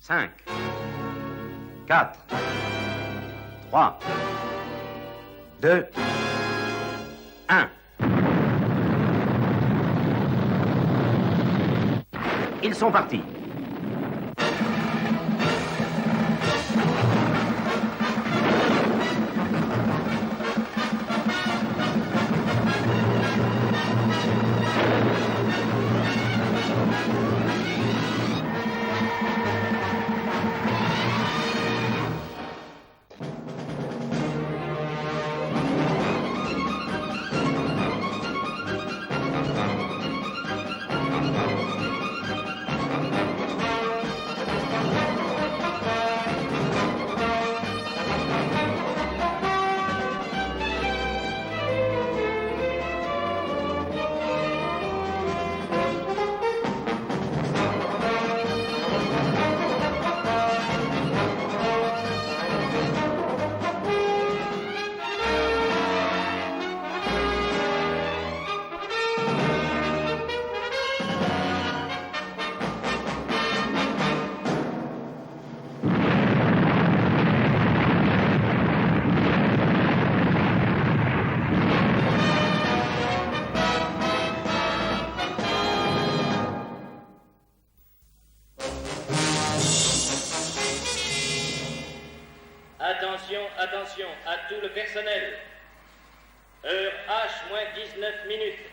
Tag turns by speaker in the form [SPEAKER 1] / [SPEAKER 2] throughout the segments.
[SPEAKER 1] 5, 4, 3, 2, 1. Ils sont partis.
[SPEAKER 2] Attention à tout le personnel. Heure H moins 19 minutes.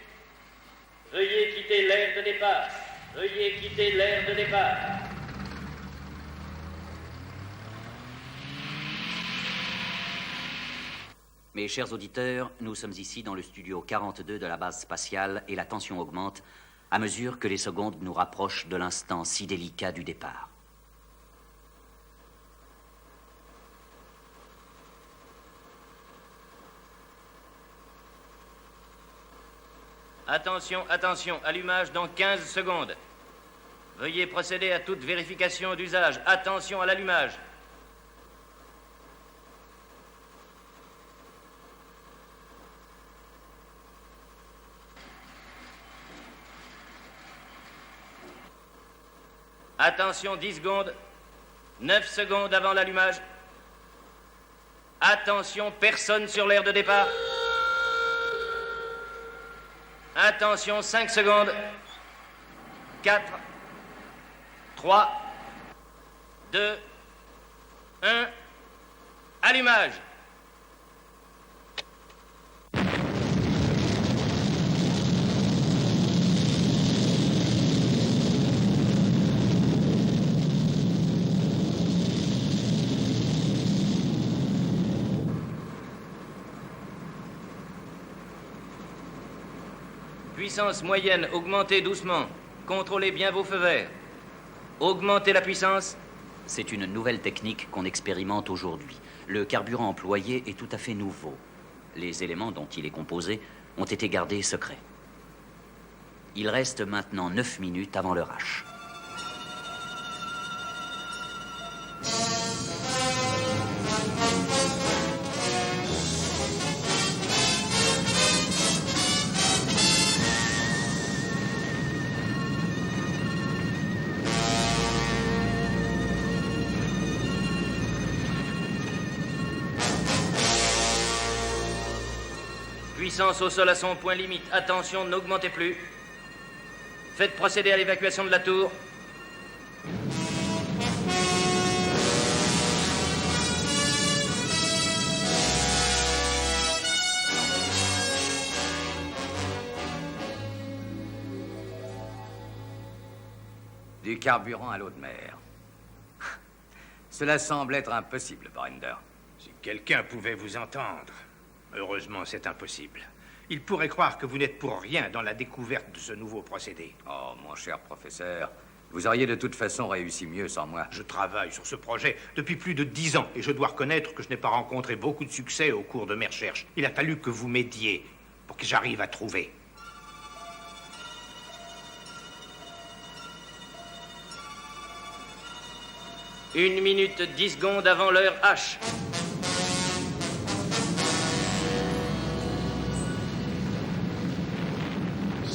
[SPEAKER 2] Veuillez quitter l'aire de départ. Veuillez quitter l'aire de départ.
[SPEAKER 3] Mes chers auditeurs, nous sommes ici dans le studio 42 de la base spatiale et la tension augmente à mesure que les secondes nous rapprochent de l'instant si délicat du départ.
[SPEAKER 2] Attention, allumage dans 15 secondes. Veuillez procéder à toute vérification d'usage. Attention à l'allumage. Attention, 10 secondes. 9 secondes avant l'allumage. Attention, personne sur l'aire de départ. Attention, 5 secondes. 4, 3, 2, 1. Allumage. Puissance moyenne, augmentez doucement. Contrôlez bien vos feux verts. Augmentez la puissance.
[SPEAKER 3] C'est une nouvelle technique qu'on expérimente aujourd'hui. Le carburant employé est tout à fait nouveau. Les éléments dont il est composé ont été gardés secrets. Il reste maintenant 9 minutes avant l'heure H.
[SPEAKER 2] Puissance au sol à son point limite. Attention, n'augmentez plus. Faites procéder à l'évacuation de la tour.
[SPEAKER 4] Du carburant à l'eau de mer. Cela semble être impossible, Brender.
[SPEAKER 5] Si quelqu'un pouvait vous entendre. Heureusement, c'est impossible. Il pourrait croire que vous n'êtes pour rien dans la découverte de ce nouveau procédé.
[SPEAKER 4] Oh, mon cher professeur, vous auriez de toute façon réussi mieux sans moi.
[SPEAKER 5] Je travaille sur ce projet depuis plus de 10 ans et je dois reconnaître que je n'ai pas rencontré beaucoup de succès au cours de mes recherches. Il a fallu que vous m'aidiez pour que j'arrive à trouver.
[SPEAKER 2] Une minute 10 secondes avant l'heure H.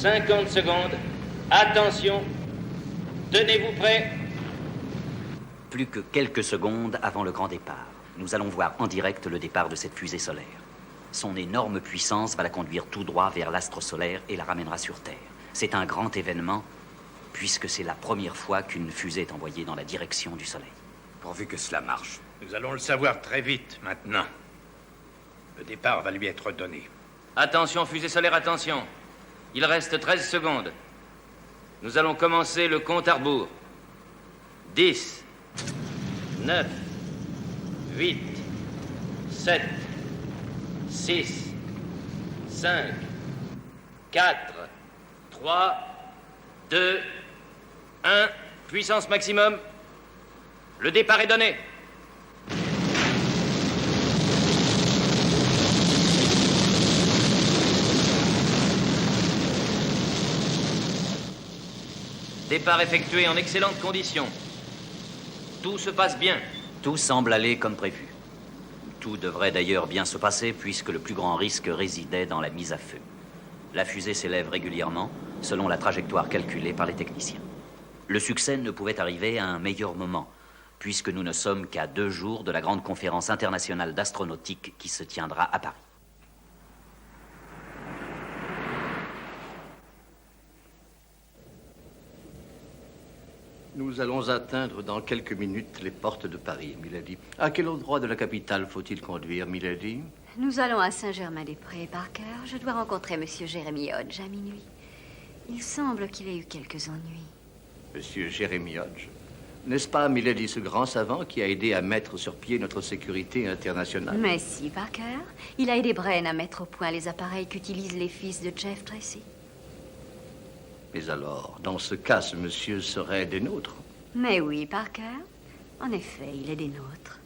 [SPEAKER 2] « 50 secondes. Attention. Tenez-vous prêts.
[SPEAKER 3] Plus que quelques secondes avant le grand départ. Nous allons voir en direct le départ de cette fusée solaire. Son énorme puissance va la conduire tout droit vers l'astre solaire et la ramènera sur Terre. C'est un grand événement, puisque c'est la première fois qu'une fusée est envoyée dans la direction du Soleil.
[SPEAKER 4] Pourvu que cela marche.
[SPEAKER 5] Nous allons le savoir très vite, maintenant. Le départ va lui être donné.
[SPEAKER 2] Attention, fusée solaire, attention. Il reste 13 secondes. Nous allons commencer le compte à rebours. 10, 9, 8, 7, 6, 5, 4, 3, 2, 1. Puissance maximum. Le départ est donné. Départ effectué en excellentes conditions. Tout se passe bien.
[SPEAKER 3] Tout semble aller comme prévu. Tout devrait d'ailleurs bien se passer puisque le plus grand risque résidait dans la mise à feu. La fusée s'élève régulièrement selon la trajectoire calculée par les techniciens. Le succès ne pouvait arriver à un meilleur moment puisque nous ne sommes qu'à 2 jours de la grande conférence internationale d'astronautique qui se tiendra à Paris.
[SPEAKER 6] Nous allons atteindre dans quelques minutes les portes de Paris, Milady. À quel endroit de la capitale faut-il conduire, Milady?
[SPEAKER 7] Nous allons à Saint-Germain-des-Prés, Parker. Je dois rencontrer Monsieur Jérémy Hodge à minuit. Il semble qu'il ait eu quelques ennuis.
[SPEAKER 6] Monsieur Jérémy Hodge? N'est-ce pas, Milady, ce grand savant qui a aidé à mettre sur pied notre sécurité internationale?
[SPEAKER 7] Mais si, Parker. Il a aidé Brain à mettre au point les appareils qu'utilisent les fils de Jeff Tracy.
[SPEAKER 6] Mais alors, dans ce cas, ce monsieur serait des nôtres.
[SPEAKER 7] Mais oui, Parker. En effet, il est des nôtres.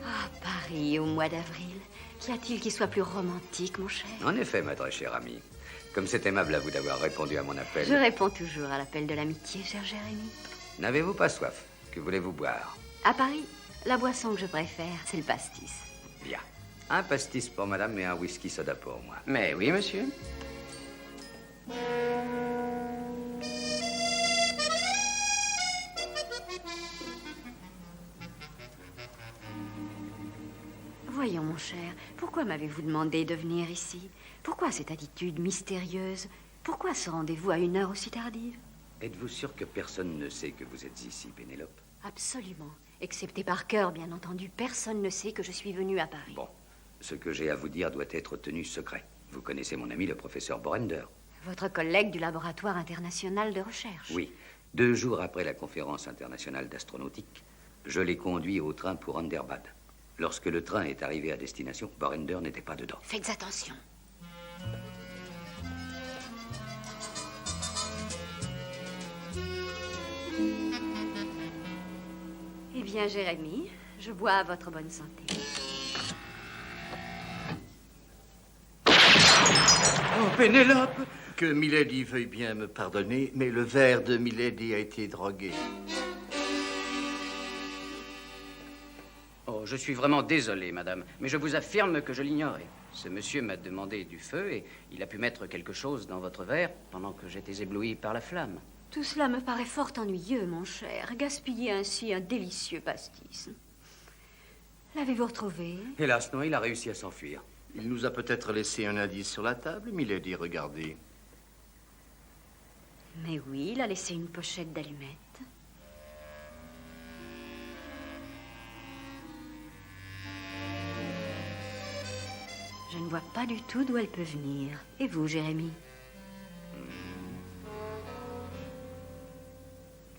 [SPEAKER 7] Ah, Paris au mois d'avril. Qu'y a-t-il qui soit plus romantique, mon cher?
[SPEAKER 4] En effet, ma très chère amie. Comme c'est aimable à vous d'avoir répondu à mon appel.
[SPEAKER 7] Je réponds toujours à l'appel de l'amitié, cher Jérémy.
[SPEAKER 4] N'avez-vous pas soif? Que voulez-vous boire?
[SPEAKER 7] À Paris, la boisson que je préfère, c'est le pastis.
[SPEAKER 4] Bien. Un pastis pour madame et un whisky soda pour moi.
[SPEAKER 1] Mais oui, monsieur.
[SPEAKER 7] Voyons, mon cher, pourquoi m'avez-vous demandé de venir ici? Pourquoi cette attitude mystérieuse? Pourquoi ce rendez-vous à une heure aussi tardive?
[SPEAKER 4] Êtes-vous sûr que personne ne sait que vous êtes ici, Pénélope?
[SPEAKER 7] Absolument. Excepté Parker, bien entendu, personne ne sait que je suis venue à Paris.
[SPEAKER 4] Bon, ce que j'ai à vous dire doit être tenu secret. Vous connaissez mon ami, le professeur Borender?
[SPEAKER 7] Votre collègue du laboratoire international de recherche?
[SPEAKER 4] Oui. 2 jours après la conférence internationale d'astronautique, je l'ai conduit au train pour Anderbad. Lorsque le train est arrivé à destination, Borender n'était pas dedans.
[SPEAKER 7] Faites attention. Eh bien, Jérémy, je bois à votre bonne santé.
[SPEAKER 6] Oh, Pénélope! Que Milady veuille bien me pardonner, mais le verre de Milady a été drogué.
[SPEAKER 1] Oh, je suis vraiment désolé, madame, mais je vous affirme que je l'ignorais. Ce monsieur m'a demandé du feu et il a pu mettre quelque chose dans votre verre pendant que j'étais ébloui par la flamme.
[SPEAKER 7] Tout cela me paraît fort ennuyeux, mon cher. Gaspiller ainsi un délicieux pastis. L'avez-vous retrouvé?
[SPEAKER 4] Hélas, non, il a réussi à s'enfuir.
[SPEAKER 6] Il nous a peut-être laissé un indice sur la table, Milady, regardez.
[SPEAKER 7] Mais oui, il a laissé une pochette d'allumettes. Je ne vois pas du tout d'où elle peut venir. Et vous, Jérémy?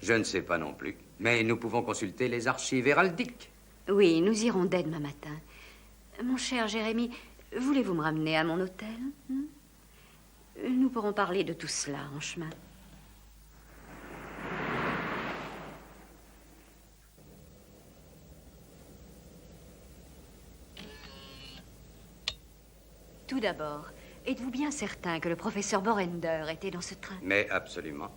[SPEAKER 4] Je ne sais pas non plus. Mais nous pouvons consulter les archives héraldiques.
[SPEAKER 7] Oui, nous irons dès demain matin. Mon cher Jérémy, voulez-vous me ramener à mon hôtel? Nous pourrons parler de tout cela en chemin. Tout d'abord, êtes-vous bien certain que le professeur Borender était dans ce train?
[SPEAKER 4] Mais absolument.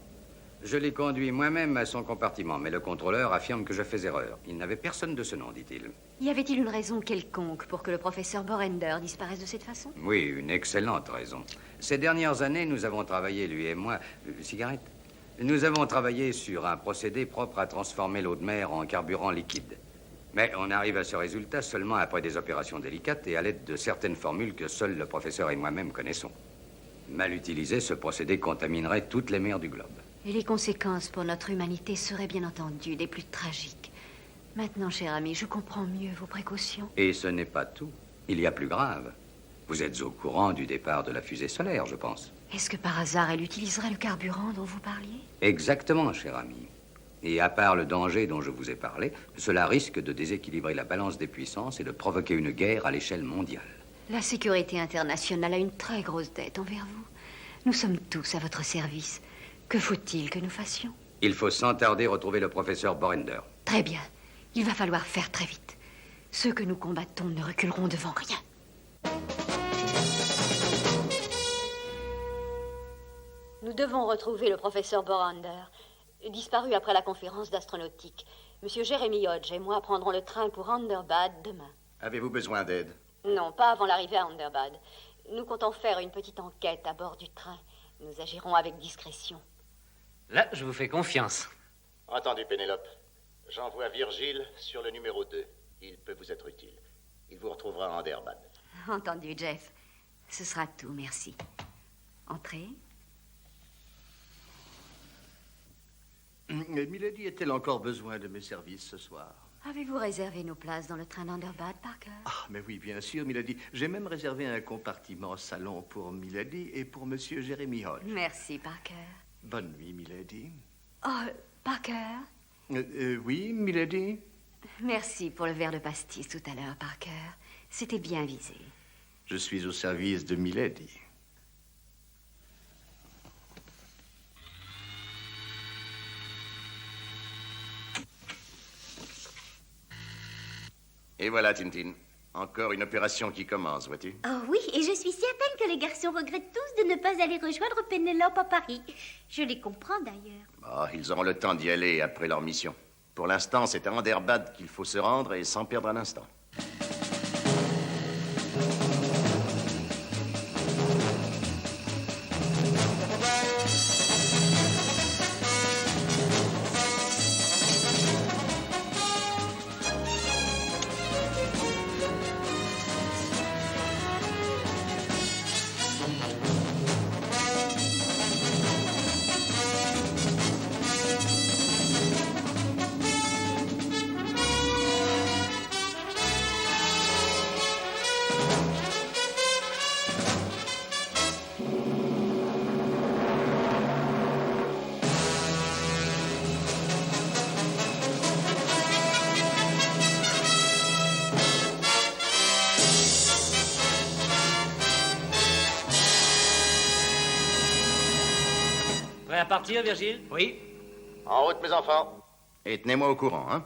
[SPEAKER 4] Je l'ai conduit moi-même à son compartiment, mais le contrôleur affirme que je fais erreur. Il n'avait personne de ce nom, dit-il.
[SPEAKER 7] Y avait-il une raison quelconque pour que le professeur Borender disparaisse de cette façon?
[SPEAKER 4] Oui, une excellente raison. Ces dernières années, nous avons travaillé, lui et moi... cigarette? Nous avons travaillé sur un procédé propre à transformer l'eau de mer en carburant liquide. Mais on arrive à ce résultat seulement après des opérations délicates et à l'aide de certaines formules que seul le professeur et moi-même connaissons. Mal utilisé, ce procédé contaminerait toutes les mers du globe.
[SPEAKER 7] Et les conséquences pour notre humanité seraient bien entendu des plus tragiques. Maintenant, cher ami, je comprends mieux vos précautions.
[SPEAKER 4] Et ce n'est pas tout. Il y a plus grave. Vous êtes au courant du départ de la fusée solaire, je pense.
[SPEAKER 7] Est-ce que par hasard, elle utiliserait le carburant dont vous parliez?
[SPEAKER 4] Exactement, cher ami. Et à part le danger dont je vous ai parlé, cela risque de déséquilibrer la balance des puissances et de provoquer une guerre à l'échelle mondiale.
[SPEAKER 7] La sécurité internationale a une très grosse dette envers vous. Nous sommes tous à votre service. Que faut-il que nous fassions?
[SPEAKER 4] Il faut sans tarder retrouver le professeur Borender.
[SPEAKER 7] Très bien. Il va falloir faire très vite. Ceux que nous combattons ne reculeront devant rien. Nous devons retrouver le professeur Borender, disparu après la conférence d'astronautique. Monsieur Jeremy Hodge et moi prendrons le train pour Underbad demain.
[SPEAKER 8] Avez-vous besoin d'aide?
[SPEAKER 7] Non, pas avant l'arrivée à Underbad. Nous comptons faire une petite enquête à bord du train. Nous agirons avec discrétion.
[SPEAKER 9] Là, je vous fais confiance.
[SPEAKER 8] Entendu, Pénélope. J'envoie Virgile sur le numéro 2. Il peut vous être utile. Il vous retrouvera à Underbad.
[SPEAKER 7] Entendu, Jeff. Ce sera tout, merci. Entrez.
[SPEAKER 6] Milady a-t-elle encore besoin de mes services ce soir?
[SPEAKER 7] Avez-vous réservé nos places dans le train d'Underbad, Parker?
[SPEAKER 6] Ah, mais oui, bien sûr, Milady. J'ai même réservé un compartiment salon pour Milady et pour Monsieur Jeremy Hodge.
[SPEAKER 7] Merci, Parker.
[SPEAKER 6] Bonne nuit, Milady.
[SPEAKER 7] Oh, Parker?
[SPEAKER 6] Oui, Milady?
[SPEAKER 7] Merci pour le verre de pastis tout à l'heure, Parker. C'était bien visé.
[SPEAKER 6] Je suis au service de Milady.
[SPEAKER 8] Et voilà, Tintin. Encore une opération qui commence, vois-tu?
[SPEAKER 10] Oh oui, et je suis certaine que les garçons regrettent tous de ne pas aller rejoindre Pénélope à Paris. Je les comprends d'ailleurs.
[SPEAKER 8] Oh, ils auront le temps d'y aller après leur mission. Pour l'instant, c'est à Underbad qu'il faut se rendre et sans perdre un instant.
[SPEAKER 9] Prêt à partir, Virgile?
[SPEAKER 5] Oui.
[SPEAKER 8] En route, mes enfants. Et tenez-moi au courant, hein?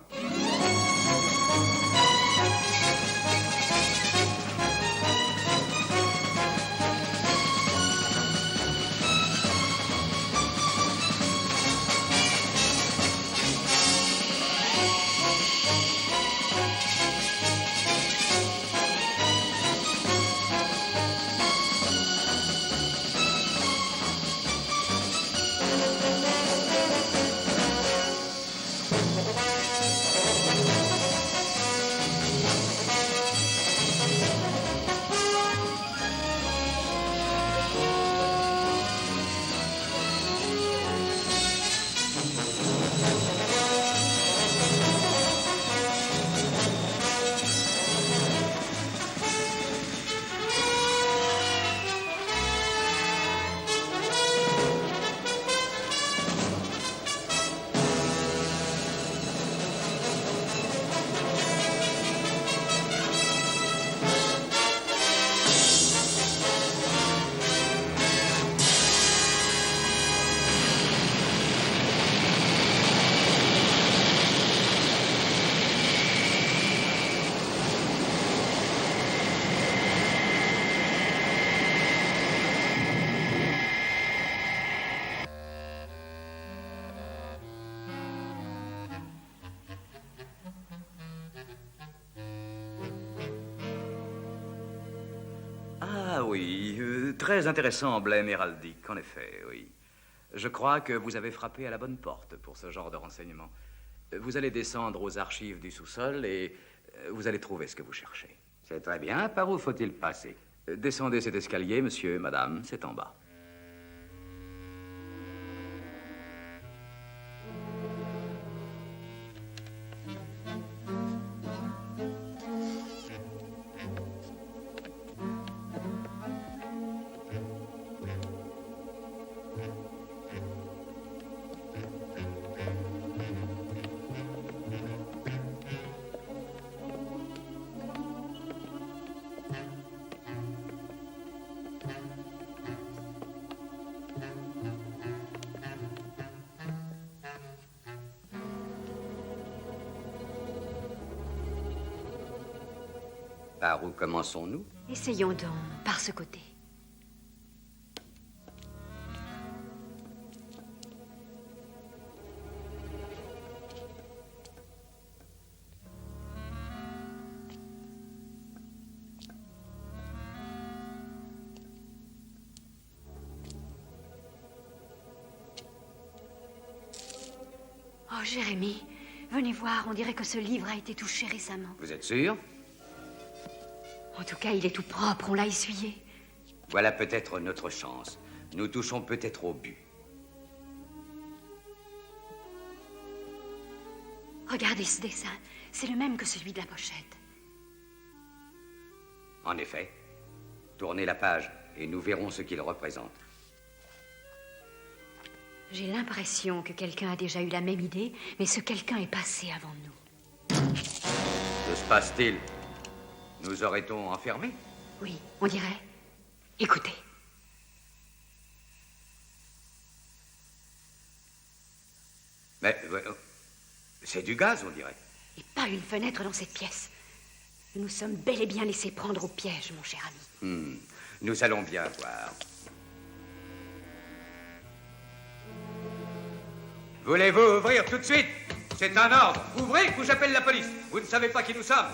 [SPEAKER 11] Ah oui, très intéressant emblème héraldique, en effet, oui. Je crois que vous avez frappé à la bonne porte pour ce genre de renseignements. Vous allez descendre aux archives du sous-sol et vous allez trouver ce que vous cherchez.
[SPEAKER 4] C'est très bien. Par où faut-il passer?
[SPEAKER 11] Descendez cet escalier, monsieur et madame, c'est en bas.
[SPEAKER 4] Par où commençons-nous?
[SPEAKER 7] Essayons donc par ce côté. Oh, Jérémy, venez voir, on dirait que ce livre a été touché récemment.
[SPEAKER 4] Vous êtes sûr?
[SPEAKER 7] En tout cas, il est tout propre, on l'a essuyé.
[SPEAKER 4] Voilà peut-être notre chance. Nous touchons peut-être au but.
[SPEAKER 7] Regardez ce dessin, c'est le même que celui de la pochette.
[SPEAKER 4] En effet. Tournez la page et nous verrons ce qu'il représente.
[SPEAKER 7] J'ai l'impression que quelqu'un a déjà eu la même idée, mais ce quelqu'un est passé avant nous.
[SPEAKER 4] Que se passe-t-il? Nous aurait-on enfermés?
[SPEAKER 7] Oui, on dirait. Écoutez.
[SPEAKER 4] Mais c'est du gaz, on dirait.
[SPEAKER 7] Et pas une fenêtre dans cette pièce. Nous nous sommes bel et bien laissés prendre au piège, mon cher ami.
[SPEAKER 4] Nous allons bien voir. Voulez-vous ouvrir tout de suite? C'est un ordre. Ouvrez ou j'appelle la police. Vous ne savez pas qui nous sommes.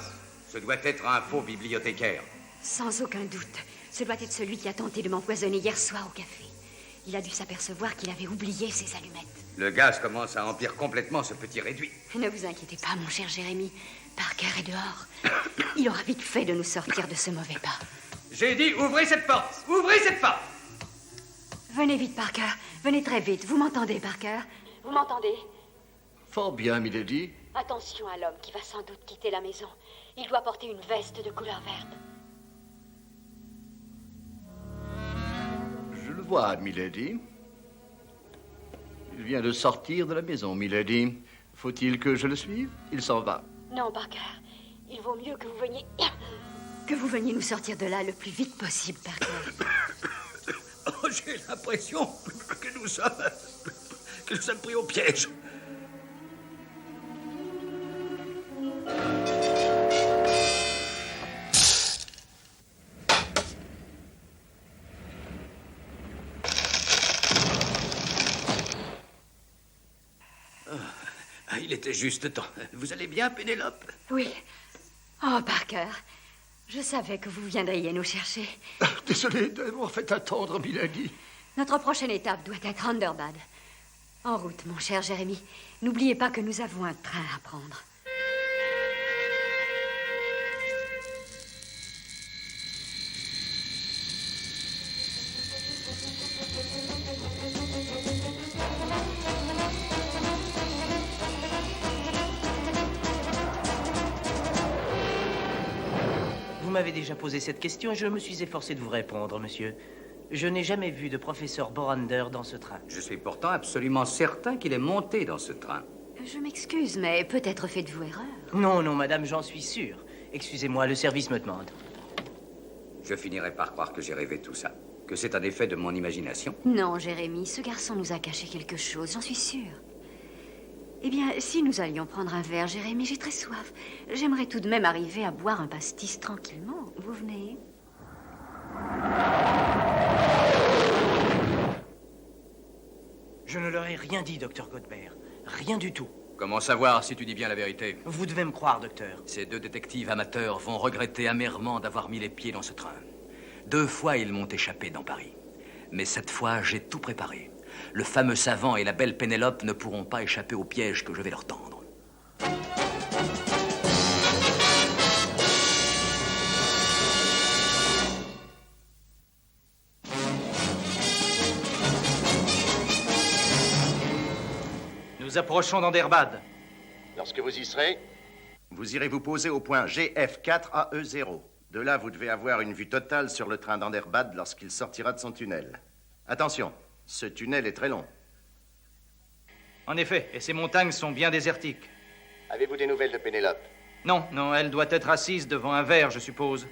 [SPEAKER 4] Ce doit être un faux bibliothécaire.
[SPEAKER 7] Sans aucun doute. Ce doit être celui qui a tenté de m'empoisonner hier soir au café. Il a dû s'apercevoir qu'il avait oublié ses allumettes.
[SPEAKER 4] Le gaz commence à emplir complètement ce petit réduit.
[SPEAKER 7] Ne vous inquiétez pas, mon cher Jérémy. Parker est dehors. Il aura vite fait de nous sortir de ce mauvais pas.
[SPEAKER 4] J'ai dit, ouvrez cette porte. Ouvrez cette porte.
[SPEAKER 7] Venez vite, Parker. Venez très vite. Vous m'entendez, Parker? Vous m'entendez?
[SPEAKER 6] Fort bien, milady.
[SPEAKER 7] Attention à l'homme qui va sans doute quitter la maison. Il doit porter une veste de couleur verte.
[SPEAKER 6] Je le vois, milady. Il vient de sortir de la maison, milady. Faut-il que je le suive? Il s'en va.
[SPEAKER 7] Non, Parker. Il vaut mieux que vous veniez... Que vous veniez nous sortir de là le plus vite possible, Parker.
[SPEAKER 11] Oh, j'ai l'impression que nous sommes pris au piège. Il était juste temps. Vous allez bien, Pénélope?
[SPEAKER 7] Oui. Oh, Parker, je savais que vous viendriez nous chercher.
[SPEAKER 6] Désolé d'avoir fait attendre, milady.
[SPEAKER 7] Notre prochaine étape doit être Underbad. En route, mon cher Jérémy. N'oubliez pas que nous avons un train à prendre.
[SPEAKER 12] Vous m'avez déjà posé cette question et je me suis efforcé de vous répondre, monsieur. Je n'ai jamais vu de professeur Borander dans ce train.
[SPEAKER 4] Je suis pourtant absolument certain qu'il est monté dans ce train.
[SPEAKER 7] Je m'excuse, mais peut-être faites-vous erreur.
[SPEAKER 12] Non, non, madame, j'en suis sûr. Excusez-moi, le service me demande.
[SPEAKER 4] Je finirai par croire que j'ai rêvé tout ça. Que c'est un effet de mon imagination.
[SPEAKER 7] Non, Jérémy, ce garçon nous a caché quelque chose, j'en suis sûre. Eh bien, si nous allions prendre un verre, Jérémy, j'ai très soif. J'aimerais tout de même arriver à boire un pastis tranquillement. Vous venez?
[SPEAKER 12] Je ne leur ai rien dit, docteur Godbert. Rien du tout.
[SPEAKER 11] Comment savoir si tu dis bien la vérité?
[SPEAKER 12] Vous devez me croire, docteur.
[SPEAKER 11] Ces deux détectives amateurs vont regretter amèrement d'avoir mis les pieds dans ce train. 2 fois, ils m'ont échappé dans Paris. Mais cette fois, j'ai tout préparé. Le fameux savant et la belle Pénélope ne pourront pas échapper au piège que je vais leur tendre.
[SPEAKER 12] Nous approchons d'Anderbad.
[SPEAKER 8] Lorsque vous y serez,
[SPEAKER 13] vous irez vous poser au point GF4AE0. De là, vous devez avoir une vue totale sur le train d'Anderbad lorsqu'il sortira de son tunnel. Attention, ce tunnel est très long.
[SPEAKER 12] En effet, et ces montagnes sont bien désertiques.
[SPEAKER 8] avez-vous des nouvelles de Pénélope?
[SPEAKER 12] Non, non, elle doit être assise devant un verre, je suppose.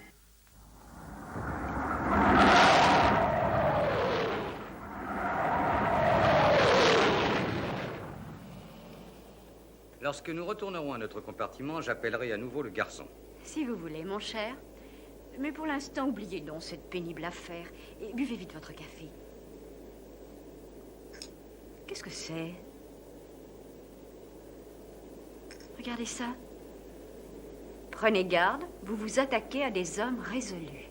[SPEAKER 4] Lorsque nous retournerons à notre compartiment, j'appellerai à nouveau le garçon.
[SPEAKER 7] Si vous voulez, mon cher. Mais pour l'instant, oubliez donc cette pénible affaire et buvez vite votre café. Qu'est-ce que c'est? Regardez ça. Prenez garde, vous vous attaquez à des hommes résolus.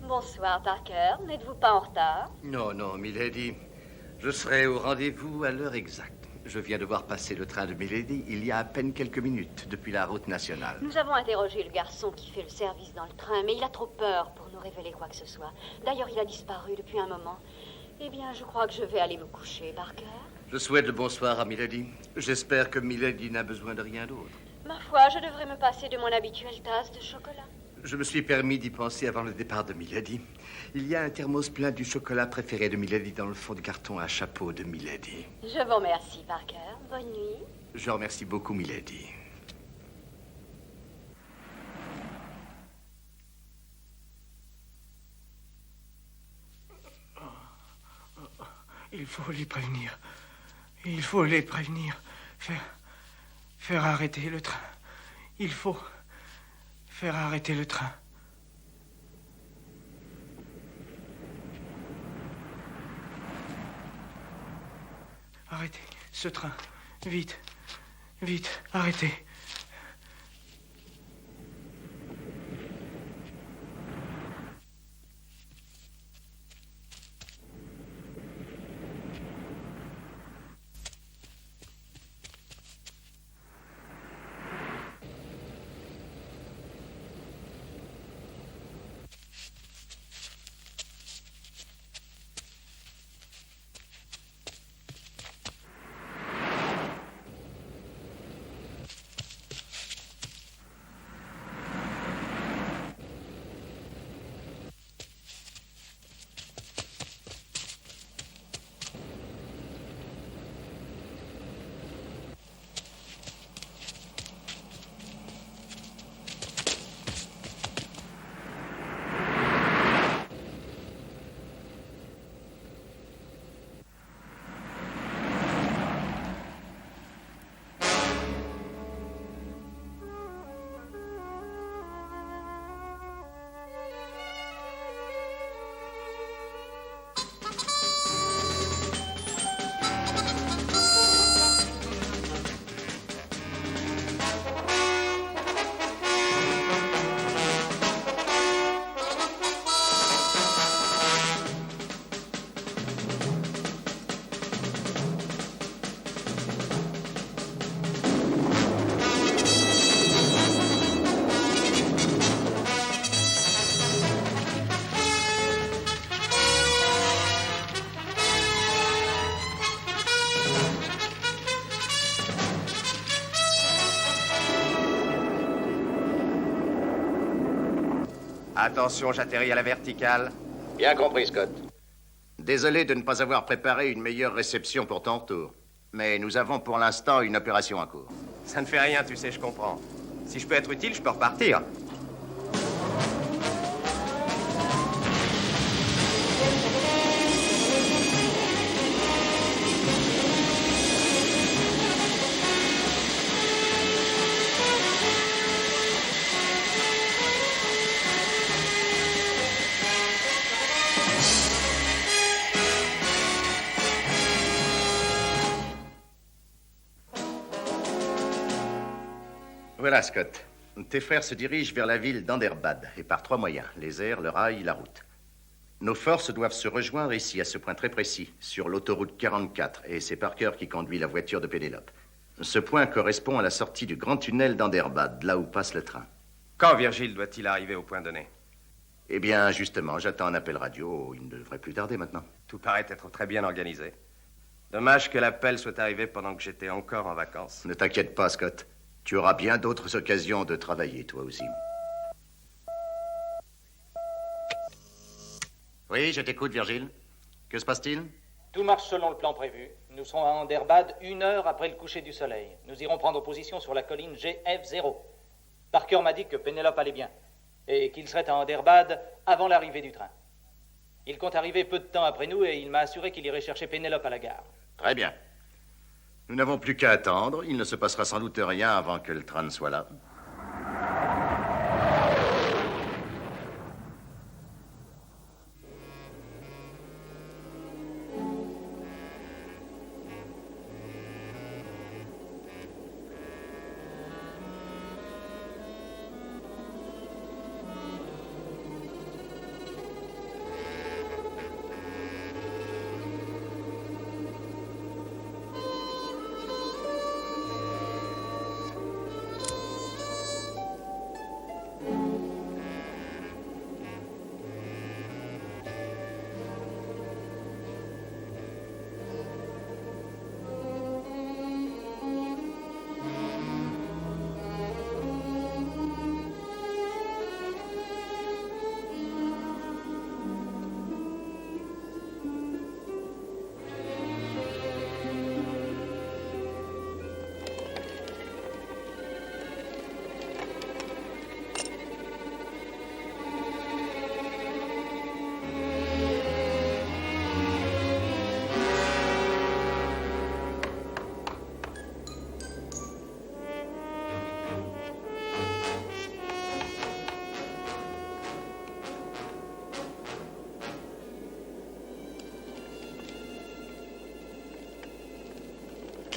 [SPEAKER 14] Bonsoir, Parker. N'êtes-vous pas en retard?
[SPEAKER 6] Non, non, Milady. Je serai au rendez-vous à l'heure exacte. Je viens de voir passer le train de Milady il y a à peine quelques minutes depuis la route nationale.
[SPEAKER 14] Nous avons interrogé le garçon qui fait le service dans le train, mais il a trop peur pour nous révéler quoi que ce soit. D'ailleurs, il a disparu depuis un moment. Eh bien, je crois que je vais aller me coucher, Parker.
[SPEAKER 6] Je souhaite le bonsoir à Milady. J'espère que Milady n'a besoin de rien d'autre.
[SPEAKER 14] Ma foi, je devrais me passer de mon habituelle tasse de chocolat.
[SPEAKER 6] Je me suis permis d'y penser avant le départ de Milady. Il y a un thermos plein du chocolat préféré de Milady dans le fond du carton à chapeau de Milady.
[SPEAKER 14] Je vous remercie, Parker. Bonne nuit.
[SPEAKER 6] Je remercie beaucoup, Milady.
[SPEAKER 15] Il faut les prévenir. Il faut les prévenir. Faire arrêter le train. Il faut faire arrêter le train. Arrêtez ce train. Vite. Vite. Arrêtez.
[SPEAKER 13] Attention, j'atterris à la verticale.
[SPEAKER 8] Bien compris, Scott.
[SPEAKER 13] Désolé de ne pas avoir préparé une meilleure réception pour ton retour. Mais nous avons pour l'instant une opération en cours.
[SPEAKER 16] Ça ne fait rien, tu sais, je comprends. Si je peux être utile, je peux repartir.
[SPEAKER 13] Voilà, Scott. Tes frères se dirigent vers la ville d'Anderbad, et par 3 moyens, les airs, le rail, la route. Nos forces doivent se rejoindre ici, à ce point très précis, sur l'autoroute 44, et c'est Parker qui conduit la voiture de Pénélope. Ce point correspond à la sortie du grand tunnel d'Anderbad, là où passe le train.
[SPEAKER 16] Quand Virgile doit-il arriver au point donné?
[SPEAKER 13] Eh bien, justement, j'attends un appel radio. Il ne devrait plus tarder maintenant.
[SPEAKER 16] Tout paraît être très bien organisé. Dommage que l'appel soit arrivé pendant que j'étais encore en vacances.
[SPEAKER 13] Ne t'inquiète pas, Scott. Tu auras bien d'autres occasions de travailler, toi aussi. Oui, je t'écoute, Virgile. Que se passe-t-il?
[SPEAKER 2] Tout marche selon le plan prévu. Nous serons à Anderbad 1 heure après le coucher du soleil. Nous irons prendre position sur la colline GF0. Parker m'a dit que Pénélope allait bien et qu'il serait à Anderbad avant l'arrivée du train. Il compte arriver peu de temps après nous et il m'a assuré qu'il irait chercher Pénélope à la gare.
[SPEAKER 13] Très bien. Nous n'avons plus qu'à attendre. Il ne se passera sans doute rien avant que le train ne soit là.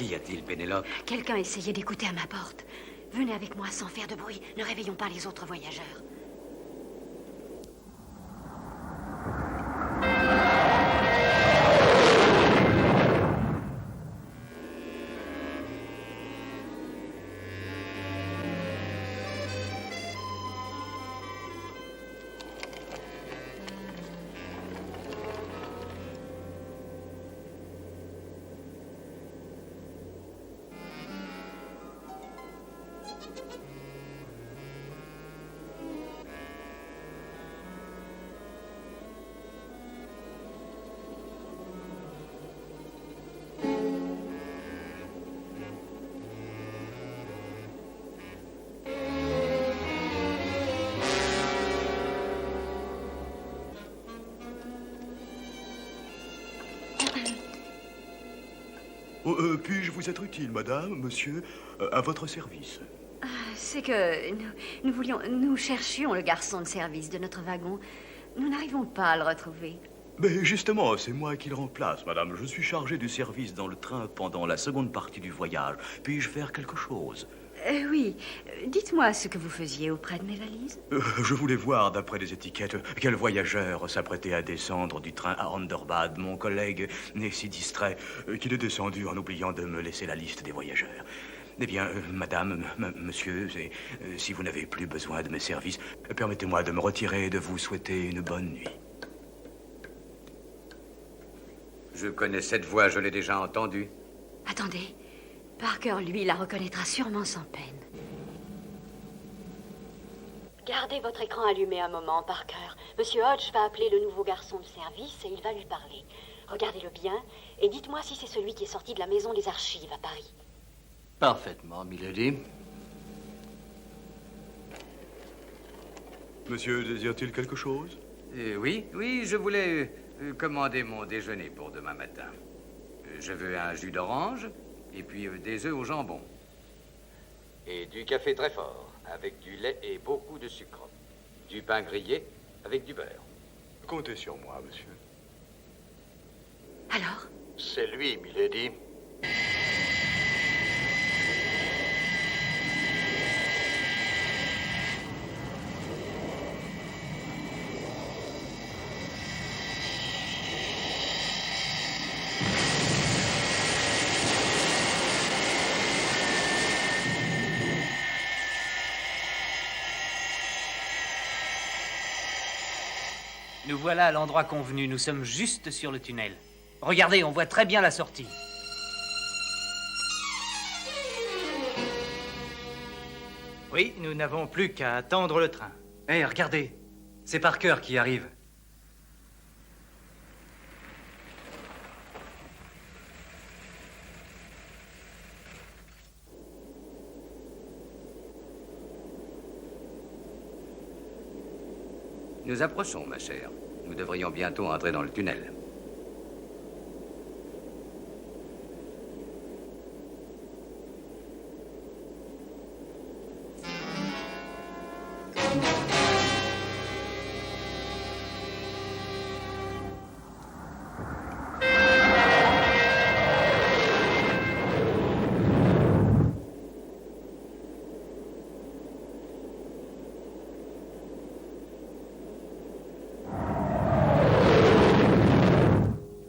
[SPEAKER 4] Qu'y a-t-il, Pénélope?
[SPEAKER 7] Quelqu'un essayait d'écouter à ma porte. Venez avec moi sans faire de bruit. Ne réveillons pas les autres voyageurs.
[SPEAKER 17] Puis-je vous être utile, madame, monsieur, à votre service?
[SPEAKER 7] C'est que nous cherchions le garçon de service de notre wagon. Nous n'arrivons pas à le retrouver.
[SPEAKER 17] Mais justement, c'est moi qui le remplace, madame. Je suis chargé du service dans le train pendant la seconde partie du voyage. Puis-je faire quelque chose?
[SPEAKER 7] Oui. Dites-moi ce que vous faisiez auprès de mes valises.
[SPEAKER 17] Je voulais voir, d'après les étiquettes, quel voyageur s'apprêtait à descendre du train à Anderbad. Mon collègue n'est si distrait qu'il est descendu en oubliant de me laisser la liste des voyageurs. Eh bien, madame, monsieur, si vous n'avez plus besoin de mes services, permettez-moi de me retirer et de vous souhaiter une bonne nuit.
[SPEAKER 4] Je connais cette voix, je l'ai déjà entendue.
[SPEAKER 7] Attendez. Parker, lui, la reconnaîtra sûrement sans peine.
[SPEAKER 14] Gardez votre écran allumé un moment, Parker. Monsieur Hodge va appeler le nouveau garçon de service et il va lui parler. Regardez-le bien et dites-moi si c'est celui qui est sorti de la maison des archives à Paris.
[SPEAKER 6] Parfaitement, milady.
[SPEAKER 17] Monsieur désire-t-il quelque chose?
[SPEAKER 4] Oui, je voulais commander mon déjeuner pour demain matin. Je veux un jus d'orange et puis des œufs au jambon.
[SPEAKER 18] Et du café très fort, avec du lait et beaucoup de sucre. Du pain grillé avec du beurre.
[SPEAKER 17] Comptez sur moi, monsieur.
[SPEAKER 7] Alors?
[SPEAKER 6] C'est lui, milady.
[SPEAKER 12] Nous voilà à l'endroit convenu. Nous sommes juste sur le tunnel. Regardez, on voit très bien la sortie. Oui, nous n'avons plus qu'à attendre le train.
[SPEAKER 9] Hé, regardez. C'est Parker qui arrive.
[SPEAKER 4] Nous approchons, ma chère. Nous devrions bientôt entrer dans le tunnel.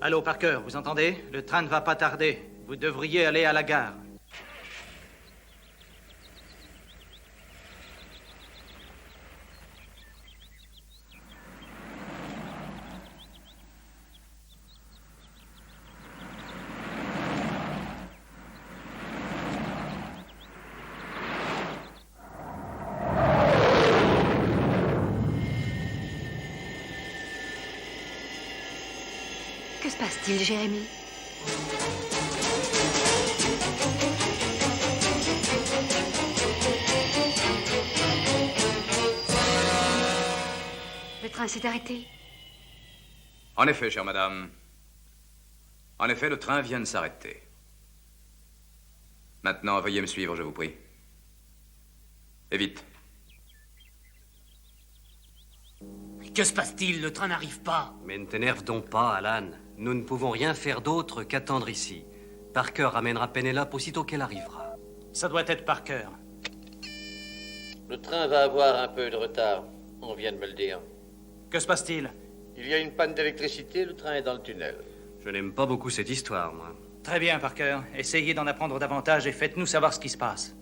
[SPEAKER 2] Allô, Parker, vous entendez? Le train ne va pas tarder. Vous devriez aller à la gare.
[SPEAKER 7] Que se passe-t-il, Jérémy? Le train s'est arrêté.
[SPEAKER 11] En effet, chère madame. En effet, le train vient de s'arrêter. Maintenant, veuillez me suivre, je vous prie. Et vite.
[SPEAKER 9] Que se passe-t-il? Le train n'arrive pas.
[SPEAKER 19] Mais ne t'énerve donc pas, Alan. Nous ne pouvons rien faire d'autre qu'attendre ici. Parker ramènera Pénélope aussitôt qu'elle arrivera.
[SPEAKER 2] Ça doit être Parker.
[SPEAKER 8] Le train va avoir un peu de retard. On vient de me le dire.
[SPEAKER 2] Que se passe-t-il?
[SPEAKER 8] Il y a une panne d'électricité, le train est dans le tunnel.
[SPEAKER 19] Je n'aime pas beaucoup cette histoire, moi.
[SPEAKER 2] Très bien, Parker. Essayez d'en apprendre davantage et faites-nous savoir ce qui se passe.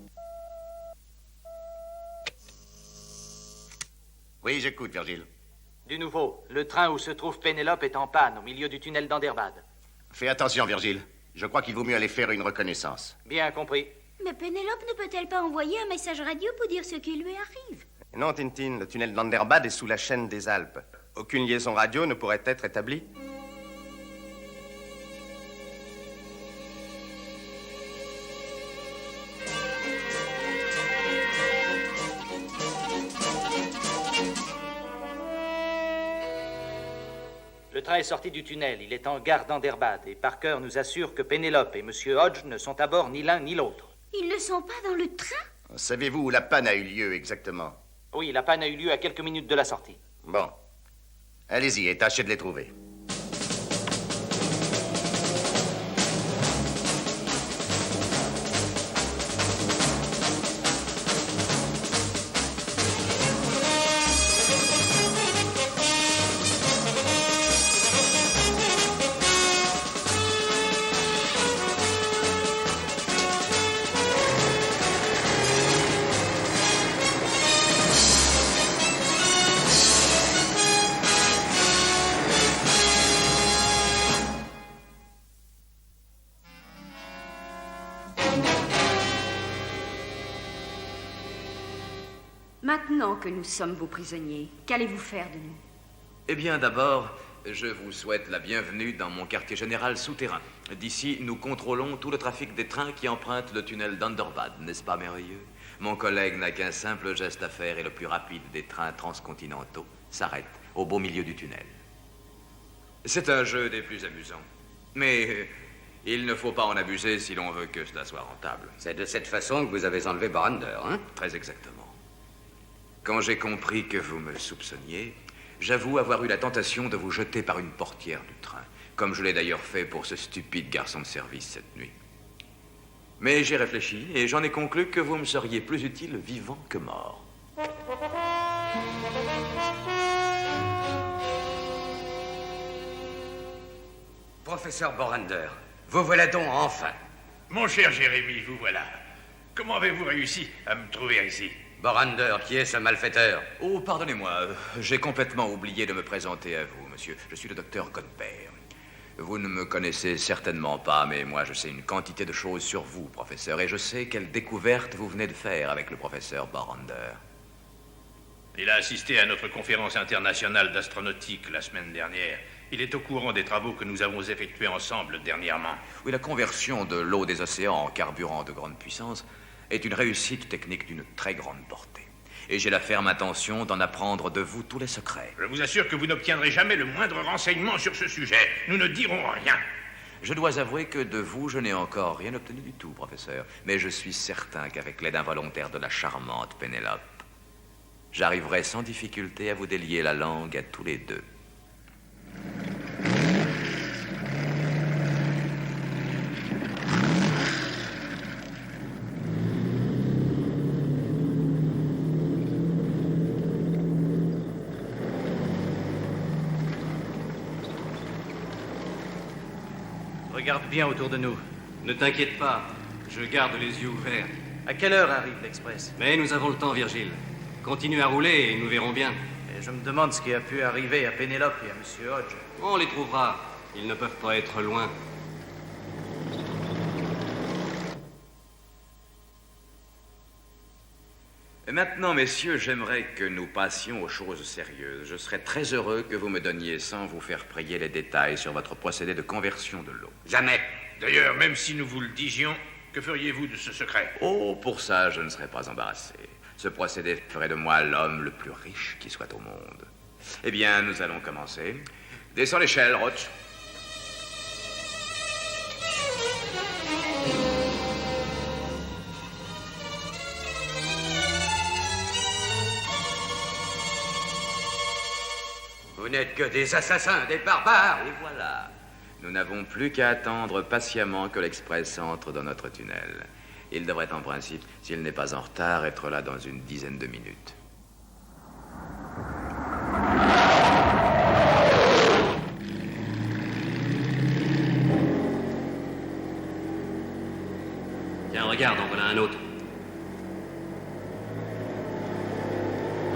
[SPEAKER 13] Oui, j'écoute, Virgile.
[SPEAKER 2] Du nouveau, le train où se trouve Pénélope est en panne, au milieu du tunnel d'Anderbad.
[SPEAKER 13] Fais attention, Virgile. Je crois qu'il vaut mieux aller faire une reconnaissance.
[SPEAKER 2] Bien compris.
[SPEAKER 10] Mais Pénélope ne peut-elle pas envoyer un message radio pour dire ce qui lui arrive?
[SPEAKER 16] Non, Tintin, le tunnel d'Anderbad est sous la chaîne des Alpes. Aucune liaison radio ne pourrait être établie.
[SPEAKER 2] Le train est sorti du tunnel, il est en gare d'Anderbad et Parker nous assure que Pénélope et M. Hodge ne sont à bord ni l'un ni l'autre.
[SPEAKER 10] Ils ne sont pas dans le train?
[SPEAKER 13] Savez-vous où la panne a eu lieu exactement?
[SPEAKER 2] Oui, la panne a eu lieu à quelques minutes de la sortie.
[SPEAKER 13] Bon. Allez-y et tâchez de les trouver.
[SPEAKER 7] Maintenant que nous sommes vos prisonniers, qu'allez-vous faire de nous?
[SPEAKER 19] Eh bien, d'abord,
[SPEAKER 11] Je vous souhaite la bienvenue dans mon quartier général souterrain. D'ici, nous contrôlons tout le trafic des trains qui empruntent le tunnel d'Underbad. N'est-ce pas merveilleux? Mon collègue n'a qu'un simple geste à faire et le plus rapide des trains transcontinentaux s'arrête au beau milieu du tunnel. C'est un jeu des plus amusants. Mais il ne faut pas en abuser si l'on veut que cela soit rentable.
[SPEAKER 4] C'est de cette façon que vous avez enlevé Borander, hein?
[SPEAKER 11] Très exactement. Quand j'ai compris que vous me soupçonniez, j'avoue avoir eu la tentation de vous jeter par une portière du train, comme je l'ai d'ailleurs fait pour ce stupide garçon de service cette nuit. Mais j'ai réfléchi et j'en ai conclu que vous me seriez plus utile vivant que mort.
[SPEAKER 4] Professeur Borander, vous voilà donc enfin.
[SPEAKER 5] Mon cher Jérémy, vous voilà. Comment avez-vous réussi à me trouver ici?
[SPEAKER 4] Borander, qui est ce malfaiteur?
[SPEAKER 11] Oh, pardonnez-moi, j'ai complètement oublié de me présenter à vous, monsieur. Je suis le docteur Godbert. Vous ne me connaissez certainement pas, mais moi je sais une quantité de choses sur vous, professeur, et je sais quelle découverte vous venez de faire avec le professeur Borander.
[SPEAKER 5] Il a assisté à notre conférence internationale d'astronautique la semaine dernière. Il est au courant des travaux que nous avons effectués ensemble dernièrement.
[SPEAKER 11] Oui, la conversion de l'eau des océans en carburant de grande puissance est une réussite technique d'une très grande portée. Et j'ai la ferme intention d'en apprendre de vous tous les secrets.
[SPEAKER 5] Je vous assure que vous n'obtiendrez jamais le moindre renseignement sur ce sujet. Nous ne dirons rien.
[SPEAKER 11] Je dois avouer que de vous, je n'ai encore rien obtenu du tout, professeur. Mais je suis certain qu'avec l'aide involontaire de la charmante Pénélope, j'arriverai sans difficulté à vous délier la langue à tous les deux.
[SPEAKER 2] Regarde bien autour de nous.
[SPEAKER 19] Ne t'inquiète pas, je garde les yeux ouverts.
[SPEAKER 2] À quelle heure arrive l'express?
[SPEAKER 19] Mais nous avons le temps, Virgile. Continue à rouler et nous verrons bien.
[SPEAKER 2] Et je me demande ce qui a pu arriver à Pénélope et à M. Hodge.
[SPEAKER 19] On les trouvera. Ils ne peuvent pas être loin.
[SPEAKER 11] Et maintenant, messieurs, j'aimerais que nous passions aux choses sérieuses. Je serais très heureux que vous me donniez, sans vous faire prier, les détails sur votre procédé de conversion de l'eau.
[SPEAKER 4] Jamais.
[SPEAKER 5] D'ailleurs, même si nous vous le disions, que feriez-vous de ce secret?
[SPEAKER 11] Oh, pour ça, je ne serais pas embarrassé. Ce procédé ferait de moi l'homme le plus riche qui soit au monde. Eh bien, nous allons commencer. Descends l'échelle, Roach.
[SPEAKER 4] Vous n'êtes que des assassins, des barbares.
[SPEAKER 11] Et voilà. Nous n'avons plus qu'à attendre patiemment que l'Express entre dans notre tunnel. Il devrait en principe, s'il n'est pas en retard, être là dans une dizaine de minutes.
[SPEAKER 19] Tiens, regarde, en voilà un autre.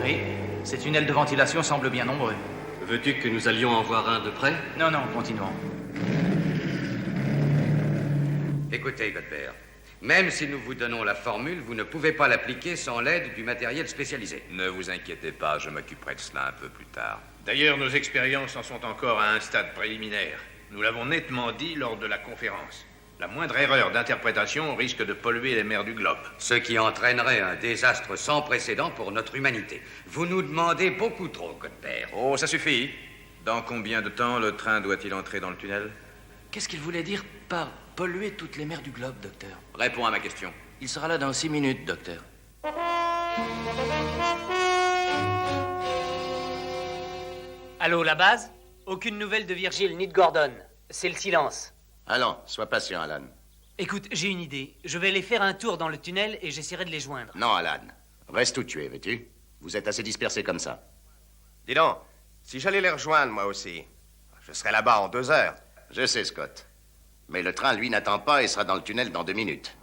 [SPEAKER 2] Oui, ces tunnels de ventilation semblent bien nombreux.
[SPEAKER 19] Veux-tu que nous allions en voir un de près?
[SPEAKER 2] Non, non, continuons.
[SPEAKER 4] Écoutez, Godbert, même si nous vous donnons la formule, vous ne pouvez pas l'appliquer sans l'aide du matériel spécialisé.
[SPEAKER 11] Ne vous inquiétez pas, je m'occuperai de cela un peu plus tard.
[SPEAKER 5] D'ailleurs, nos expériences en sont encore à un stade préliminaire. Nous l'avons nettement dit lors de la conférence. La moindre erreur d'interprétation risque de polluer les mers du globe.
[SPEAKER 4] Ce qui entraînerait un désastre sans précédent pour notre humanité. Vous nous demandez beaucoup trop, Godbert.
[SPEAKER 11] Oh, ça suffit. Dans combien de temps le train doit-il entrer dans le tunnel?
[SPEAKER 12] Qu'est-ce qu'il voulait dire par polluer toutes les mers du globe, docteur?
[SPEAKER 11] Réponds à ma question.
[SPEAKER 12] Il sera là dans 6 minutes, docteur.
[SPEAKER 2] Allô, la base? Aucune nouvelle de Virgile ni de Gordon. C'est le silence.
[SPEAKER 8] Allons, sois patient, Alan.
[SPEAKER 2] Écoute, j'ai une idée. Je vais aller faire un tour dans le tunnel et j'essaierai de les joindre.
[SPEAKER 8] Non, Alan. Reste où tu es, veux-tu? Vous êtes assez dispersés comme ça.
[SPEAKER 16] Dis donc, si j'allais les rejoindre, moi aussi, je serais là-bas en 2 heures.
[SPEAKER 8] Je sais, Scott. Mais le train, lui, n'attend pas et sera dans le tunnel dans 2 minutes.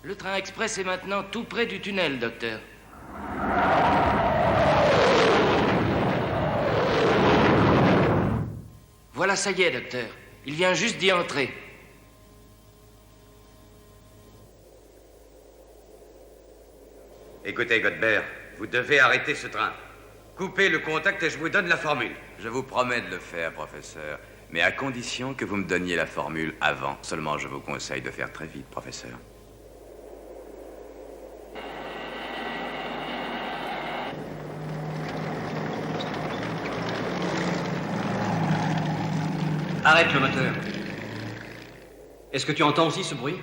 [SPEAKER 12] Le train express est maintenant tout près du tunnel, docteur. Voilà, ça y est, docteur. Il vient juste d'y entrer.
[SPEAKER 4] Écoutez, Godbert, vous devez arrêter ce train. Coupez le contact et je vous donne la formule.
[SPEAKER 11] Je vous promets de le faire, professeur. Mais à condition que vous me donniez la formule avant. Seulement, je vous conseille de faire très vite, professeur.
[SPEAKER 19] Arrête le moteur. Est-ce que tu entends aussi ce bruit?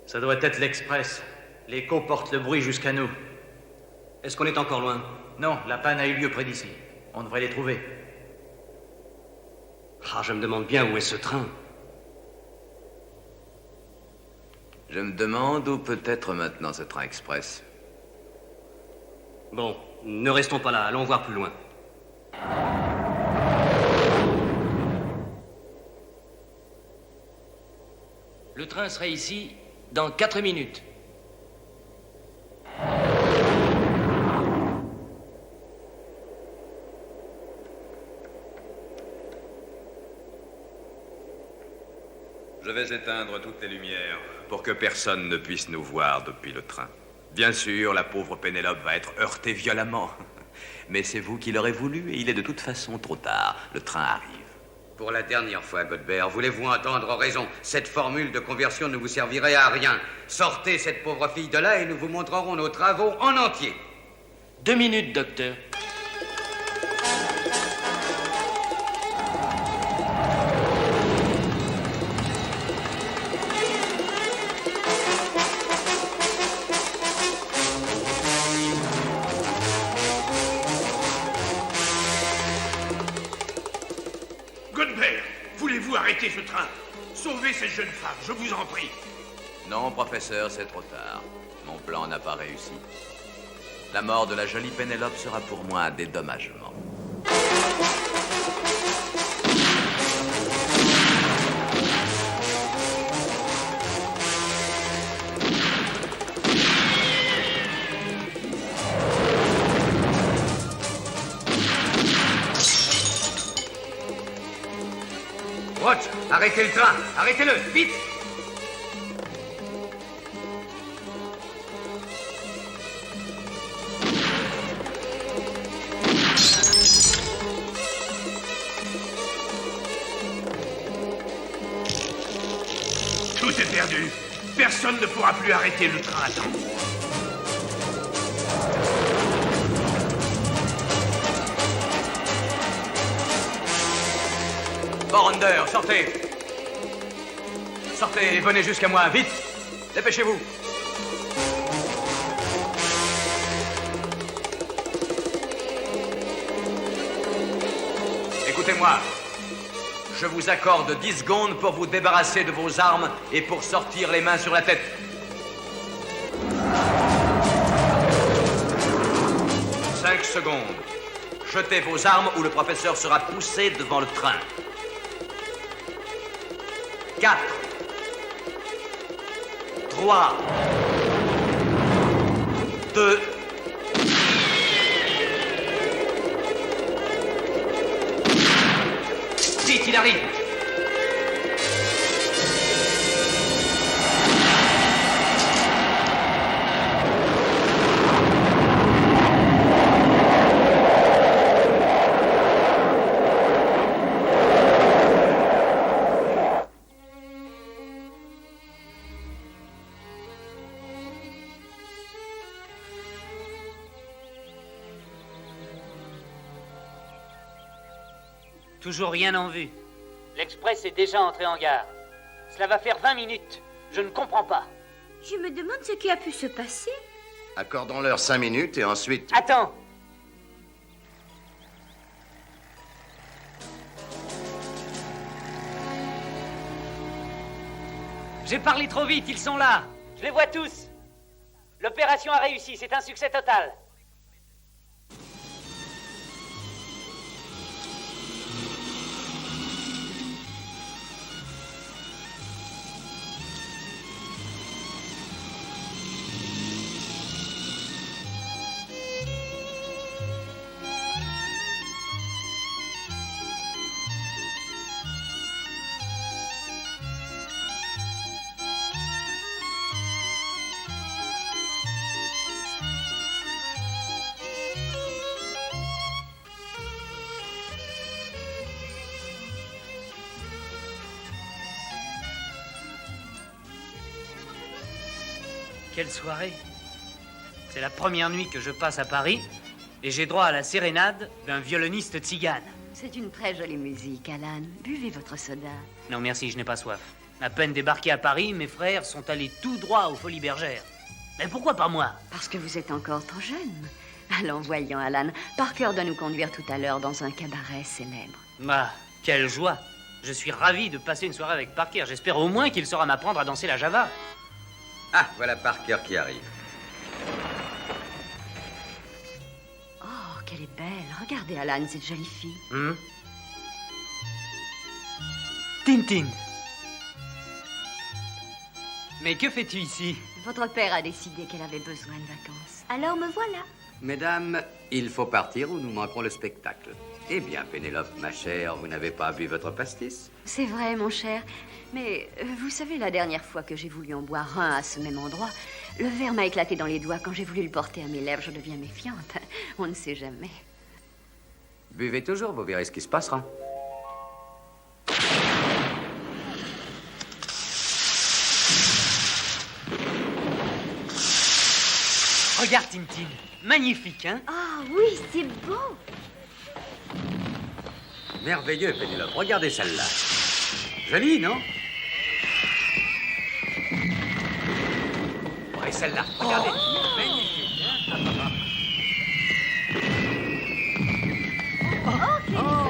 [SPEAKER 2] Ça doit être l'Express. L'écho porte le bruit jusqu'à nous.
[SPEAKER 19] Est-ce qu'on est encore loin?
[SPEAKER 2] Non, la panne a eu lieu près d'ici. On devrait les trouver.
[SPEAKER 19] Ah, je me demande bien où est ce train.
[SPEAKER 11] Je me demande où peut être maintenant ce train express.
[SPEAKER 19] Bon, ne restons pas là, allons voir plus loin.
[SPEAKER 9] Le train sera ici dans 4 minutes.
[SPEAKER 11] Je vais éteindre toutes les lumières pour que personne ne puisse nous voir depuis le train. Bien sûr, la pauvre Pénélope va être heurtée violemment. Mais c'est vous qui l'aurez voulu et il est de toute façon trop tard. Le train arrive.
[SPEAKER 4] Pour la dernière fois, Godbert, voulez-vous entendre raison? Cette formule de conversion ne vous servirait à rien. Sortez cette pauvre fille de là et nous vous montrerons nos travaux en entier.
[SPEAKER 9] 2 minutes, docteur.
[SPEAKER 5] Godbert, voulez-vous arrêter ce train? Sauvez cette jeune femme, je vous en prie.
[SPEAKER 11] Non, professeur, c'est trop tard. Mon plan n'a pas réussi. La mort de la jolie Pénélope sera pour moi un dédommagement.
[SPEAKER 4] Watch, arrêtez le train, arrêtez-le, vite!
[SPEAKER 5] Tout est perdu. Personne ne pourra plus arrêter le train à temps.
[SPEAKER 11] Borander, sortez! Sortez et venez jusqu'à moi, vite! Dépêchez-vous! Écoutez-moi. Je vous accorde 10 secondes pour vous débarrasser de vos armes et pour sortir les mains sur la tête. 5 secondes. Jetez vos armes ou le professeur sera poussé devant le train. 4, 3, 2, vite, il arrive.
[SPEAKER 2] Toujours rien en vue. L'Express est déjà entré en gare. Cela va faire 20 minutes. Je ne comprends pas.
[SPEAKER 10] Je me demande ce qui a pu se passer.
[SPEAKER 13] Accordons-leur 5 minutes et ensuite...
[SPEAKER 2] Attends. J'ai parlé trop vite, ils sont là. Je les vois tous. L'opération a réussi, c'est un succès total.
[SPEAKER 9] quelle soirée. C'est la première nuit que je passe à Paris et j'ai droit à la sérénade d'un violoniste tzigane.
[SPEAKER 7] C'est une très jolie musique, Alan. Buvez votre soda.
[SPEAKER 9] Non merci, je n'ai pas soif. À peine débarqué à Paris, mes frères sont allés tout droit aux Folies Bergères. Mais pourquoi pas moi?
[SPEAKER 7] Parce que vous êtes encore trop jeune. Allons, voyons, Alan. Parker doit nous conduire tout à l'heure dans un cabaret célèbre.
[SPEAKER 9] Ah, quelle joie. Je suis ravi de passer une soirée avec Parker. J'espère au moins qu'il saura m'apprendre à danser la java.
[SPEAKER 4] Ah, voilà Parker qui arrive.
[SPEAKER 7] Oh, qu'elle est belle. Regardez, Alan, cette jolie fille.
[SPEAKER 9] Tintin. Mais que fais-tu ici?
[SPEAKER 7] Votre père a décidé qu'elle avait besoin de vacances.
[SPEAKER 10] Alors me voilà.
[SPEAKER 4] Mesdames, il faut partir ou nous manquerons le spectacle. Eh bien, Pénélope, ma chère, vous n'avez pas bu votre pastis?
[SPEAKER 7] C'est vrai, mon cher. Mais vous savez, la dernière fois que j'ai voulu en boire un à ce même endroit, le verre m'a éclaté dans les doigts. Quand j'ai voulu le porter à mes lèvres, je deviens méfiante. On ne sait jamais.
[SPEAKER 4] Buvez toujours, vous verrez ce qui se passera.
[SPEAKER 9] Regarde, Tintin. Magnifique, hein?
[SPEAKER 10] Ah oui, c'est beau.
[SPEAKER 4] Merveilleux, Pénélope. Regardez celle-là. Jolie, non? Et celle-là, regardez. Magnifique, hein?
[SPEAKER 10] Oh, quelle